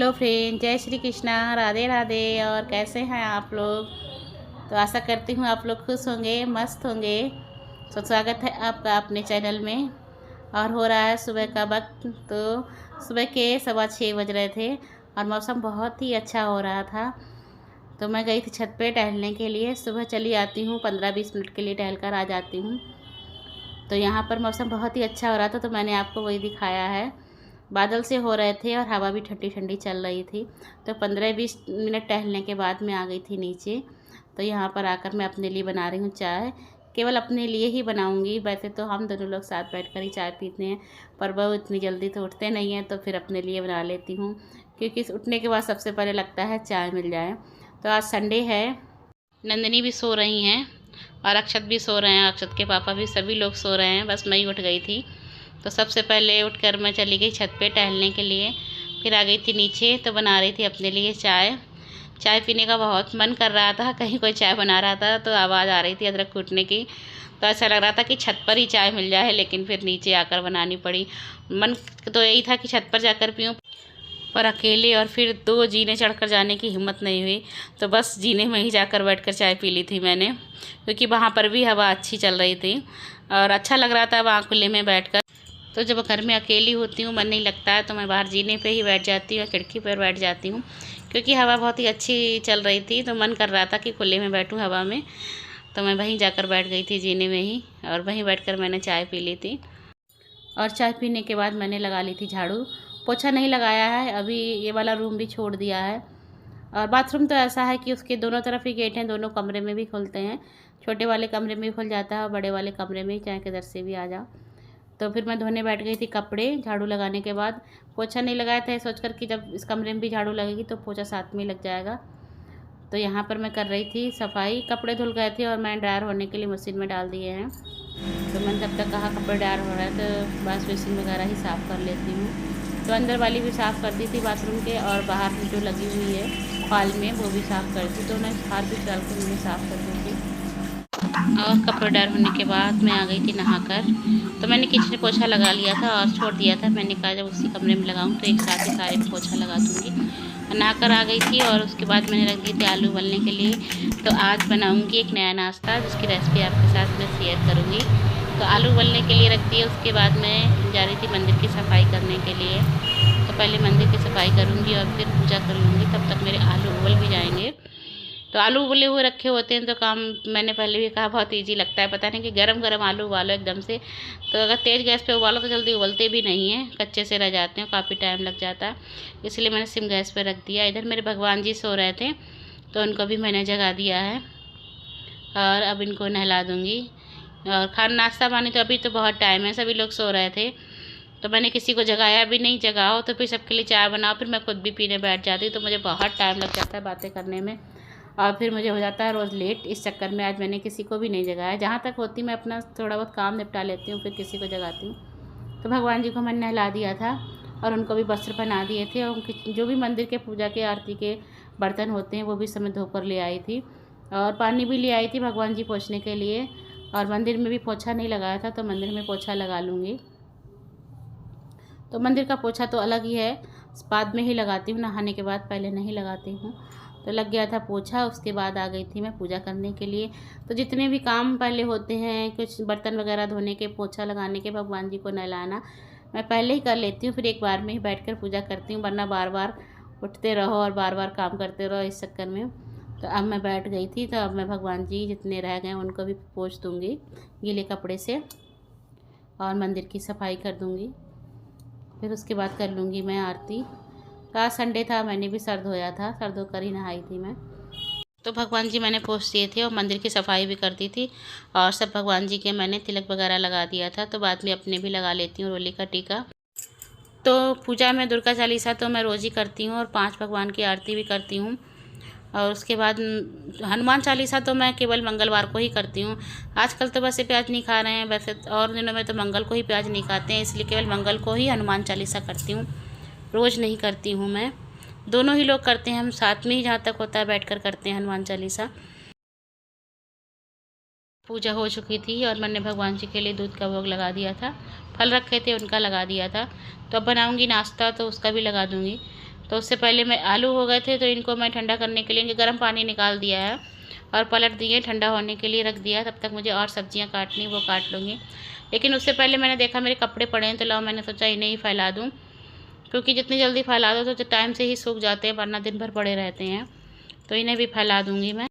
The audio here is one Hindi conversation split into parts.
हेलो फ्रेंड, जय श्री कृष्णा, राधे राधे। और कैसे हैं आप लोग? तो आशा करती हूँ आप लोग खुश होंगे, मस्त होंगे। तो स्वागत है आपका अपने चैनल में। और हो रहा है सुबह का वक्त। तो सुबह के 6:15 बज रहे थे और मौसम बहुत ही अच्छा हो रहा था। तो मैं गई थी छत पे टहलने के लिए। सुबह चली आती हूँ, 15-20 मिनट के लिए टहल कर आ जाती हूँ। तो यहाँ पर मौसम बहुत ही अच्छा हो रहा था, तो मैंने आपको वही दिखाया है। बादल से हो रहे थे और हवा भी ठंडी ठंडी चल रही थी। तो 15-20 मिनट टहलने के बाद मैं आ गई थी नीचे। तो यहाँ पर आकर मैं अपने लिए बना रही हूँ चाय। केवल अपने लिए ही बनाऊँगी। वैसे तो हम दोनों लोग साथ बैठकर ही चाय पीते हैं, पर वो इतनी जल्दी तो उठते नहीं हैं, तो फिर अपने लिए बना लेती हूँ, क्योंकि उठने के बाद सबसे पहले लगता है चाय मिल जाए। तो आज संडे है, नंदिनी भी सो रही हैं और अक्षत भी सो रहे हैं, अक्षत के पापा भी, सभी लोग सो रहे हैं, बस मैं ही उठ गई थी। तो सबसे पहले उठकर मैं चली गई छत पे टहलने के लिए। फिर आ गई थी नीचे, तो बना रही थी अपने लिए चाय। चाय पीने का बहुत मन कर रहा था, कहीं कोई चाय बना रहा था तो आवाज़ आ रही थी अदरक कूटने की। तो ऐसा लग रहा था कि छत पर ही चाय मिल जाए, लेकिन फिर नीचे आकर बनानी पड़ी। मन तो यही था कि छत पर जाकर पीऊँ, पर अकेले और फिर 2 जीने चढ़कर जाने की हिम्मत नहीं हुई। तो बस जीने में ही जाकर बैठकर चाय पी ली थी मैंने, क्योंकि वहाँ पर भी हवा अच्छी चल रही थी और अच्छा लग रहा था वहाँ खुले में बैठकर। तो जब घर में अकेली होती हूँ, मन नहीं लगता है, तो मैं बाहर जीने पे ही बैठ जाती हूँ, खिड़की पर बैठ जाती हूँ, क्योंकि हवा बहुत ही अच्छी चल रही थी। तो मन कर रहा था कि खुले में बैठूँ हवा में। तो मैं वहीं जाकर बैठ गई थी जीने में ही, और वहीं बैठकर मैंने चाय पी ली थी। और चाय पीने के बाद मैंने लगा ली थी झाड़ू। पोछा नहीं लगाया है अभी, ये वाला रूम भी छोड़ दिया है। और बाथरूम तो ऐसा है कि उसके दोनों तरफ ही गेट हैं, दोनों कमरे में भी खुलते हैं। छोटे वाले कमरे में भी खुल जाता है और बड़े वाले कमरे में, चाहे किधर से भी आ जाओ। तो फिर मैं धोने बैठ गई थी कपड़े झाड़ू लगाने के बाद। पोछा नहीं लगाया था, सोचकर कि जब इस कमरे में भी झाड़ू लगेगी तो पोछा साथ में लग जाएगा। तो यहाँ पर मैं कर रही थी सफाई। कपड़े धुल गए थे और मैंने ड्रायर होने के लिए मशीन में डाल दिए हैं। तो मैंने तब तक कहा कपड़े ड्रायर हो रहा है, तो वाश बेसिन वगैरह ही साफ़ कर लेती हूँ। तो अंदर वाली भी साफ़ कर दी थी बाथरूम के, और बाहर में जो लगी हुई है हॉल में वो भी साफ़ कर दी। तो मैं हार्पिक डाल के मैंने साफ़ कर दी थी। और कपड़े डाल होने के बाद मैं आ गई थी नहाकर। तो मैंने किचन पोछा लगा लिया था और छोड़ दिया था। मैंने कहा जब उसी कमरे में लगाऊँ तो एक साथ ही सारे में पोछा लगा दूँगी। नहाकर आ गई थी और उसके बाद मैंने रख दिए थे आलू उबलने के लिए। तो आज बनाऊँगी एक नया नाश्ता, जिसकी रेसिपी आपके साथ मैं शेयर करूँगी। तो आलू उबलने के लिए रख दिए। उसके बाद मैं जा रही थी मंदिर की सफाई करने के लिए। तो पहले मंदिर की सफाई करूँगी और फिर पूजा कर लूँगी, तब तक मेरे आलू उबल भी जाएंगे। तो आलू उबले हुए रखे होते हैं तो काम, मैंने पहले भी कहा, बहुत इजी लगता है। पता नहीं कि गरम गरम आलू उबालो एकदम से, तो अगर तेज़ गैस पे उबालो तो जल्दी उबलते भी नहीं हैं, कच्चे से रह जाते हैं, काफ़ी टाइम लग जाता है। इसलिए मैंने सिम गैस पे रख दिया। इधर मेरे भगवान जी सो रहे थे, तो उनको भी मैंने जगा दिया है और अब इनको नहला दूँगी। और खाना नाश्ता पानी तो अभी तो बहुत टाइम है, सभी लोग सो रहे थे, तो मैंने किसी को जगाया भी नहीं। जगाओ तो फिर सबके लिए चाय बनाओ, फिर मैं खुद भी पीने बैठ जाती हूँ, तो मुझे बहुत टाइम लग जाता है बातें करने में, और फिर मुझे हो जाता है रोज़ लेट। इस चक्कर में आज मैंने किसी को भी नहीं जगाया। जहाँ तक होती मैं अपना थोड़ा बहुत काम निपटा लेती हूँ, फिर किसी को जगाती हूँ। तो भगवान जी को मैंने नहला दिया था और उनको भी वस्त्र पहना दिए थे, और उनकी जो भी मंदिर के पूजा के आरती के बर्तन होते हैं वो भी समय धोकर ले आई थी, और पानी भी ले आई थी भगवान जी पोंछने के लिए। और मंदिर में भी पोछा नहीं लगाया था, तो मंदिर में पोछा लगा लूँगी। तो मंदिर का पोछा तो अलग ही है, बाद में ही लगाती हूँ, नहाने के बाद, पहले नहीं लगाती हूँ। तो लग गया था पोछा। उसके बाद आ गई थी मैं पूजा करने के लिए। तो जितने भी काम पहले होते हैं, कुछ बर्तन वगैरह धोने के, पोछा लगाने के, भगवान जी को नहलाना, मैं पहले ही कर लेती हूँ, फिर एक बार में ही बैठकर पूजा करती हूँ, वरना बार बार उठते रहो और बार बार काम करते रहो, इस चक्कर में। तो अब मैं बैठ गई थी, तो अब मैं भगवान जी जितने रह गए उनको भी पोंछ दूँगी गीले कपड़े से, और मंदिर की सफाई कर दूँगी। फिर उसके बाद कर लूँगी मैं आरती। आज संडे था, मैंने भी सर धोया था, सर धोकर ही नहाई थी मैं। तो भगवान जी मैंने पोंछ दिए थे और मंदिर की सफाई भी कर दी थी, और सब भगवान जी के मैंने तिलक वगैरह लगा दिया था। तो बाद में अपने भी लगा लेती हूँ रोली का टीका। तो पूजा में दुर्गा चालीसा तो मैं रोज़ ही करती हूँ, और 5 भगवान की आरती भी करती हूँ। और उसके बाद हनुमान चालीसा तो मैं केवल मंगलवार को ही करती हूँ। आजकल तो वैसे प्याज नहीं खा रहे हैं, वैसे और दिनों में तो मंगल को ही प्याज नहीं खाते हैं, इसलिए केवल मंगल को ही हनुमान चालीसा करती हूँ, रोज़ नहीं करती हूँ मैं। दोनों ही लोग करते हैं, हम साथ में ही जहाँ तक होता है बैठकर करते हैं हनुमान चालीसा। पूजा हो चुकी थी और मैंने भगवान जी के लिए दूध का भोग लगा दिया था, फल रखे थे उनका लगा दिया था। तो अब बनाऊंगी नाश्ता, तो उसका भी लगा दूंगी। तो उससे पहले मैं आलू हो गए थे तो इनको मैं ठंडा करने के लिए इनके गर्म पानी निकाल दिया है और पलट दिए, ठंडा होने के लिए रख दिया। तब तक मुझे और सब्जियां काटनी वो काट लूँगी। लेकिन उससे पहले मैंने देखा मेरे कपड़े पड़े हैं तो लाओ मैंने सोचा इन्हें ही फैला दूँ, क्योंकि जितनी जल्दी फैला दो तो टाइम से ही सूख जाते हैं, वरना दिन भर पड़े रहते हैं। तो इन्हें भी फैला दूँगी मैं।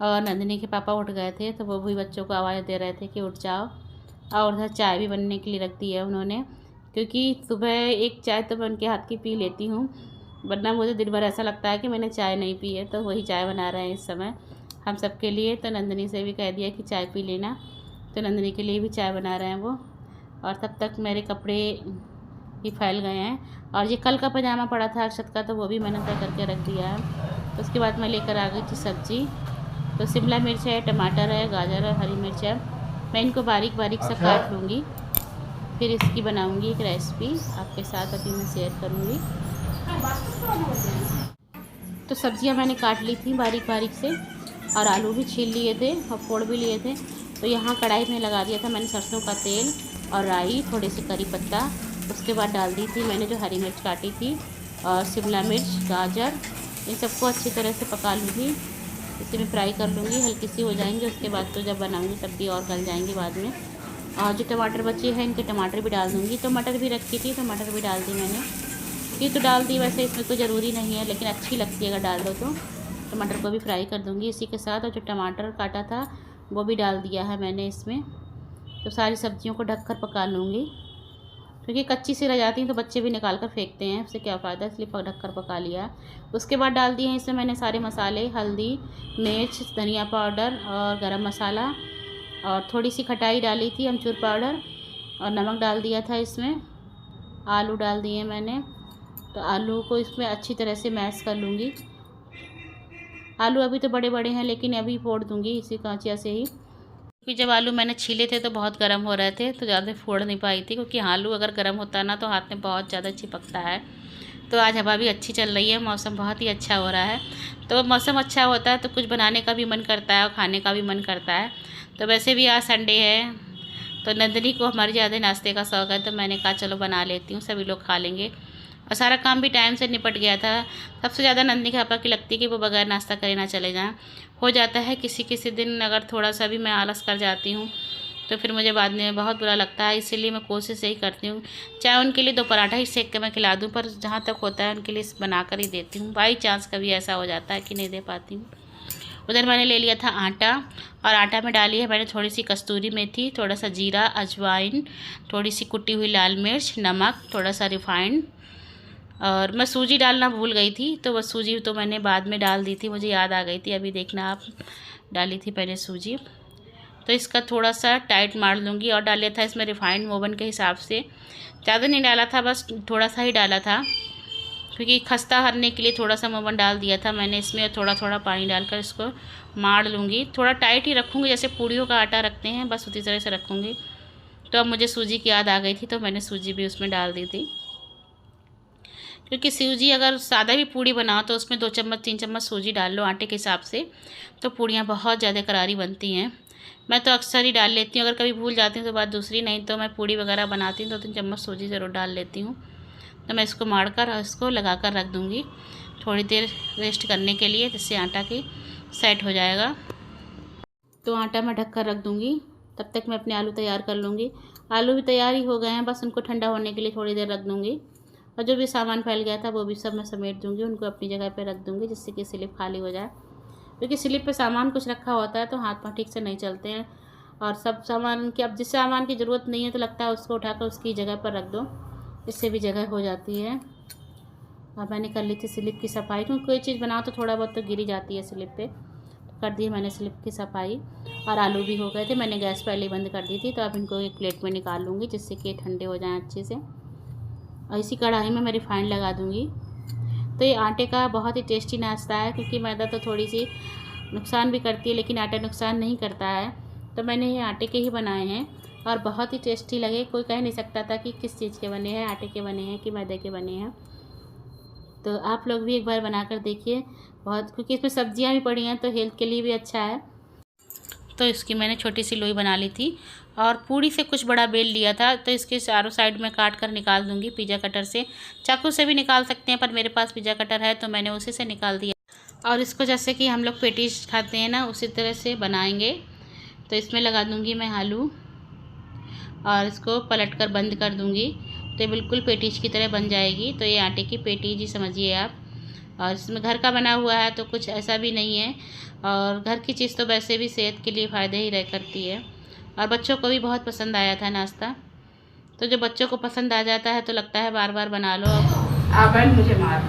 और नंदिनी के पापा उठ गए थे तो वो भी बच्चों को आवाज़ दे रहे थे कि उठ जाओ। और उधर चाय भी बनने के लिए रख दी है उन्होंने, क्योंकि सुबह एक चाय तो मैं उनके हाथ की पी लेती हूँ, वरना मुझे दिन भर ऐसा लगता है कि मैंने चाय नहीं पी है। तो वही चाय बना रहे हैं इस समय हम सब के लिए। तो नंदिनी से भी कह दिया कि चाय पी लेना, तो नंदिनी के लिए भी चाय बना रहे हैं वो। और तब तक मेरे कपड़े भी फैल गए हैं। और ये कल का पजामा पड़ा था अक्षत का, तो वो भी मैंने तय करके रख दिया है। तो उसके बाद मैं लेकर आ गई थी सब्ज़ी। तो शिमला मिर्च है, टमाटर है, गाजर है, हरी मिर्च है। मैं इनको बारीक बारीक से काट लूँगी, फिर इसकी बनाऊँगी एक रेसिपी आपके साथ, अभी मैं शेयर करूँगी। तो सब्जियां मैंने काट ली थी बारीक बारीक से, और आलू भी छील लिए थे और फोड़ भी लिए थे। तो यहाँ कढ़ाई में लगा दिया था मैंने सरसों का तेल और राई, थोड़े से करी पत्ता। उसके बाद डाल दी थी मैंने जो हरी मिर्च काटी थी और शिमला मिर्च, गाजर, इन सबको अच्छी तरह से पका लूँगी। इसे मैं फ्राई कर लूँगी, हल्की सी हो जाएंगी। उसके बाद तो जब बनाऊँगी तब भी और गल जाएंगी बाद में। और जो टमाटर बचे हैं इनके टमाटर भी डाल दूँगी। तो मटर भी रखी थी, तो मटर भी डाल दी मैंने। ये तो डाल दी, वैसे इसमें तो ज़रूरी नहीं है, लेकिन अच्छी लगती है अगर डाल दो तो। टमाटर को भी फ्राई कर दूँगी इसी के साथ। और जो टमाटर काटा था वो भी डाल दिया है मैंने इसमें। तो सारी सब्जियों को ढककर पका लूँगी, क्योंकि कच्ची सी रह जाती हैं तो बच्चे भी निकाल कर फेंकते हैं, उससे क्या फ़ायदा, इसलिए ढककर पका लिया। उसके बाद डाल दिए हैं इसमें मैंने सारे मसाले, हल्दी, मिर्च, धनिया पाउडर और गरम मसाला, और थोड़ी सी खटाई डाली थी, अमचूर पाउडर, और नमक डाल दिया था इसमें। आलू डाल दिए मैंने। तो आलू को इसमें अच्छी तरह से मैश कर लूँगी। आलू अभी तो बड़े बड़े हैं, लेकिन अभी फोड़ दूँगी इसी कांचिया से ही, क्योंकि जब आलू मैंने छीले थे तो बहुत गर्म हो रहे थे तो ज़्यादा फोड़ नहीं पाई थी, क्योंकि आलू अगर गर्म होता है ना तो हाथ में बहुत ज़्यादा चिपकता है। तो आज हवा भी अच्छी चल रही है, मौसम बहुत ही अच्छा हो रहा है। तो मौसम अच्छा होता है तो कुछ बनाने का भी मन करता है और खाने का भी मन करता है। तो वैसे भी आज संडे है, तो नंदिनी को हमारे ज़्यादा नाश्ते का शौक़ है, तो मैंने कहा चलो बना लेती हूँ, सभी लोग खा लेंगे। और सारा काम भी टाइम से निपट गया था। सबसे ज़्यादा नंदिनी के पापा की लगती है कि वो बगैर नाश्ता करे ना चले जाएं। हो जाता है किसी किसी दिन, अगर थोड़ा सा भी मैं आलस कर जाती हूँ तो फिर मुझे बाद में बहुत बुरा लगता है। इसीलिए मैं कोशिश यही करती हूँ, चाहे उनके लिए 2 पराठा ही सेक के मैं खिला दूँ, पर जहाँ तक होता है उनके लिए बना कर ही देती हूँ। बाई चांस कभी ऐसा हो जाता है कि नहीं दे पाती हूँ। उधर मैंने ले लिया था आटा, और आटा में डाली है मैंने थोड़ी सी कस्तूरी मेथी, थोड़ा सा जीरा, अजवाइन, थोड़ी सी कुटी हुई लाल मिर्च, नमक, थोड़ा सा रिफाइंड। और मैं सूजी डालना भूल गई थी, तो वह सूजी तो मैंने बाद में डाल दी थी, मुझे याद आ गई थी, अभी देखना आप, डाली थी मैंने सूजी। तो इसका थोड़ा सा टाइट मार लूँगी। और डाल लिया था इसमें रिफाइंड मोवन के हिसाब से, ज़्यादा नहीं डाला था, बस थोड़ा सा ही डाला था, क्योंकि खस्ता हरने के लिए थोड़ा सा मोवन डाल दिया था मैंने इसमें। थोड़ा थोड़ा पानी डालकर इसको मार लूँगी, थोड़ा टाइट ही रखूँगी, जैसे पूड़ियों का आटा रखते हैं, बस उसी तरह से रखूँगी। तो अब मुझे सूजी की याद आ गई थी, तो मैंने सूजी भी उसमें डाल दी थी, क्योंकि सूजी अगर सादा भी पूड़ी बनाओ तो उसमें 2 चम्मच 3 चम्मच सूजी डाल लो आटे के हिसाब से, तो पूड़ियाँ बहुत ज़्यादा करारी बनती हैं। मैं तो अक्सर ही डाल लेती हूँ, अगर कभी भूल जाती हूँ तो बात दूसरी, नहीं तो मैं पूड़ी वगैरह बनाती हूँ 2-3 चम्मच सूजी ज़रूर डाल लेती हूँ। तो मैं इसको मार कर और इसको लगा कर रख दूँगी थोड़ी देर रेस्ट करने के लिए, जिससे आटा की सेट हो जाएगा। तो आटा मैं ढक कर रख दूँगी, तब तक मैं अपने आलू तैयार कर लूँगी। आलू भी तैयार ही हो गए हैं, बस उनको ठंडा होने के लिए थोड़ी देर रख दूँगी। और जो भी सामान फैल गया था वो भी सब मैं समेट दूँगी, उनको अपनी जगह पे रख दूँगी, जिससे कि स्लिप खाली हो जाए, क्योंकि स्लिप पे सामान कुछ रखा होता है तो हाथ पाँव ठीक से नहीं चलते हैं। और सब सामान की, अब जिस सामान की ज़रूरत नहीं है तो लगता है उसको उठाकर उसकी जगह पर रख दो, इससे भी जगह हो जाती है। और मैंने कर ली थी स्लिप की सफाई, क्योंकि कोई चीज़ बनाओ तो थोड़ा बहुत तो गिर ही जाती है स्लिप पे। तो कर दी मैंने स्लिप की सफाई। और आलू भी हो गए थे, मैंने गैस पहले ही बंद कर दी थी। तो अब इनको एक प्लेट में निकाल लूँगी, जिससे कि ठंडे हो जाएँ अच्छे से। और इसी कढ़ाई में मैं रिफाइंड लगा दूँगी। तो ये आटे का बहुत ही टेस्टी नाश्ता है, क्योंकि मैदा तो थोड़ी सी नुकसान भी करती है, लेकिन आटा नुकसान नहीं करता है। तो मैंने ये आटे के ही बनाए हैं और बहुत ही टेस्टी लगे। कोई कह नहीं सकता था कि किस चीज़ के बने हैं, आटे के बने हैं कि मैदे के बने हैं। तो आप लोग भी एक बार बनाकर देखिए, बहुत, क्योंकि इसमें सब्जियां भी पड़ी हैं तो हेल्थ के लिए भी अच्छा है। तो इसकी मैंने छोटी सी लोई बना ली थी और पूड़ी से कुछ बड़ा बेल लिया था, तो इसके चारों साइड में काट कर निकाल दूँगी पिज़्ज़ा कटर से। चाकू से भी निकाल सकते हैं, पर मेरे पास पिज़्ज़ा कटर है तो मैंने उसी से निकाल दिया। और इसको जैसे कि हम लोग पेटीज खाते हैं ना, उसी तरह से बनाएंगे। तो इसमें लगा दूँगी मैं आलू और इसको पलट कर बंद कर दूँगी, तो ये बिल्कुल पेटीज की तरह बन जाएगी। तो ये आटे की पेटीज ही समझिए आप। और इसमें घर का बना हुआ है तो कुछ ऐसा भी नहीं है, और घर की चीज़ तो वैसे भी सेहत के लिए फ़ायदे ही रह करती है। और बच्चों को भी बहुत पसंद आया था नाश्ता। तो जब बच्चों को पसंद आ जाता है तो लगता है बार बार बना लो। अब मुझे मार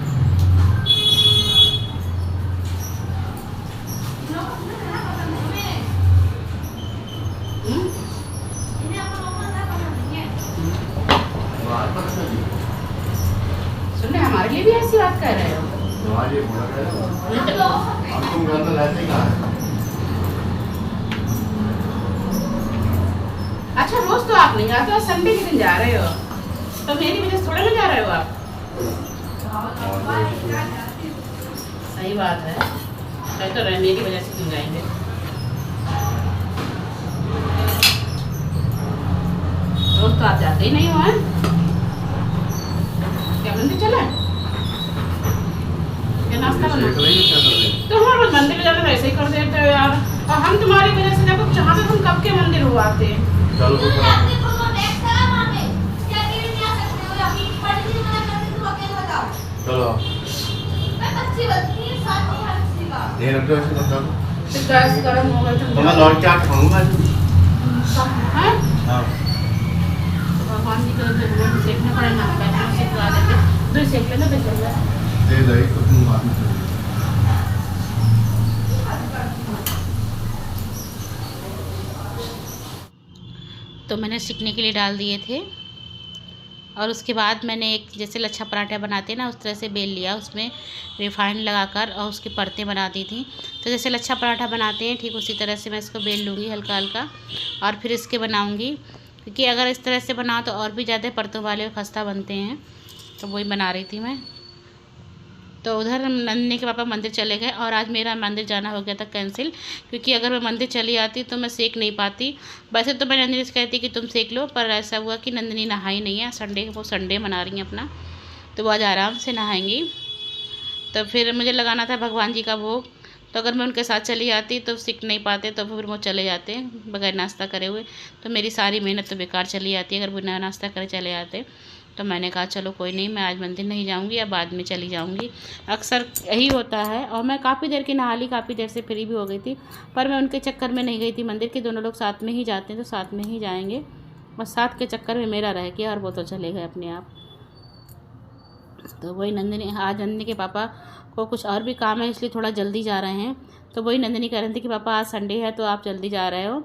सुनने हमारे लिए भी ऐसी बात कर रहे हो। अच्छा, रोज तो आप नहीं जाते हो, संडे के दिन जा रहे हो, तो मेरी वजह से थोड़ा ना जा रहे हो आप। सही बात है, कह तो रहे मेरी वजह से क्यों जाएंगे। रोज तो आप जाते ही नहीं हो। क्या मंदिर चला क्या नाश्ता बना? तो हम रोज मंदिर जाते तो ऐसे ही कर देते हो यार। और हम तुम्हारी वजह से देखो जहाँ पे तुम कब के मंदिर हो आते हैं। गैस गरम हो गया तो मैं लौट चाट खाऊंगा। भगवान जी का जरूर सेकना पड़ेगा, बैठना सिखवा देते, दूध सेक लेना तो चल रहा दे दे तो तुम बात में। तो मैंने सीखने के लिए डाल दिए थे, और उसके बाद मैंने एक जैसे लच्छा पराठा बनाते हैं ना, उस तरह से बेल लिया, उसमें रिफाइंड लगाकर और उसकी परतें बना दी थी। तो जैसे लच्छा पराठा बनाते हैं ठीक उसी तरह से मैं इसको बेल लूँगी हल्का हल्का, और फिर इसके बनाऊँगी। क्योंकि अगर इस तरह से बनाओ तो और भी ज़्यादा परतों वाले खस्ता बनते हैं, तो वही बना रही थी मैं। तो उधर नंदनी के पापा मंदिर चले गए, और आज मेरा मंदिर जाना हो गया था कैंसिल, क्योंकि अगर मैं मंदिर चली आती तो मैं सेक नहीं पाती। वैसे तो मैं नंदनी से कहती कि तुम सेक लो, पर ऐसा हुआ कि नंदनी नहाई नहीं है संडे, वो संडे मना रही हैं अपना, तो वो आज आराम से नहाएंगी। तो फिर मुझे लगाना था भगवान जी का भोग, तो अगर मैं उनके साथ चली आती तो सीख नहीं पाते, तो फिर वो चले जाते बगैर नाश्ता करे हुए, तो मेरी सारी मेहनत तो बेकार चली जाती अगर बिना नाश्ता करे चले आते। तो मैंने कहा चलो कोई नहीं, मैं आज मंदिर नहीं जाऊंगी, या बाद में चली जाऊंगी। अक्सर यही होता है। और मैं काफ़ी देर की नहा ली, काफ़ी देर से फ्री भी हो गई थी, पर मैं उनके चक्कर में नहीं गई थी मंदिर के। दोनों लोग साथ में ही जाते हैं तो साथ में ही जाएंगे, बस साथ के चक्कर में मेरा रह गया, और वो तो चले गए अपने आप। तो वही नंदिनी, आज नंदिनी के पापा को कुछ और भी काम है इसलिए थोड़ा जल्दी जा रहे हैं। तो वही नंदिनी कह रही थी कि पापा आज संडे है तो आप जल्दी जा रहे हो।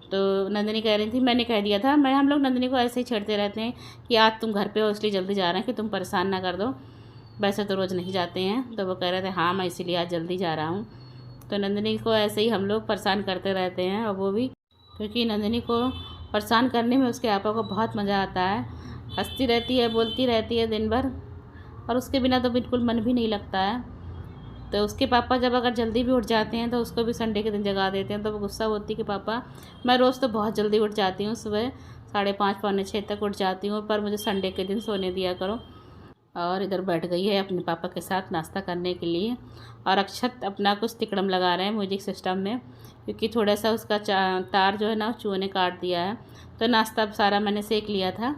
तो नंदिनी कह रही थी, मैंने कह दिया था, हम लोग नंदिनी को ऐसे ही छेड़ते रहते हैं कि आज तुम घर पे हो इसलिए जल्दी जा रहे हैं कि तुम परेशान ना कर दो, वैसे तो रोज़ नहीं जाते हैं। तो वो कह रहे थे हाँ मैं इसीलिए आज जल्दी जा रहा हूँ। तो नंदिनी को ऐसे ही हम लोग परेशान करते रहते हैं, और वो भी, क्योंकि नंदिनी को परेशान करने में उसके पापा को बहुत मज़ा आता है। हंसती रहती है, बोलती रहती है दिन भर, और उसके बिना तो बिल्कुल मन भी नहीं लगता है। तो उसके पापा जब अगर जल्दी भी उठ जाते हैं तो उसको भी संडे के दिन जगा देते हैं, तो वो गुस्सा होती है कि पापा मैं रोज़ तो बहुत जल्दी उठ जाती हूँ, सुबह 5:30 पौने 6 तक उठ जाती हूँ, पर मुझे संडे के दिन सोने दिया करो। और इधर बैठ गई है अपने पापा के साथ नाश्ता करने के लिए, और अक्षत अपना कुछ तिकड़म लगा रहे हैं म्यूजिक सिस्टम में, क्योंकि थोड़ा सा उसका तार जो है ना चूहे ने काट दिया है। तो नाश्ता सारा मैंने सेक लिया था,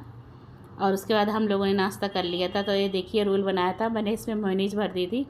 और उसके बाद हम लोगों ने नाश्ता कर लिया था। तो ये देखिए रोल बनाया था मैंने, इसमें मेयोनीज भर दी थी।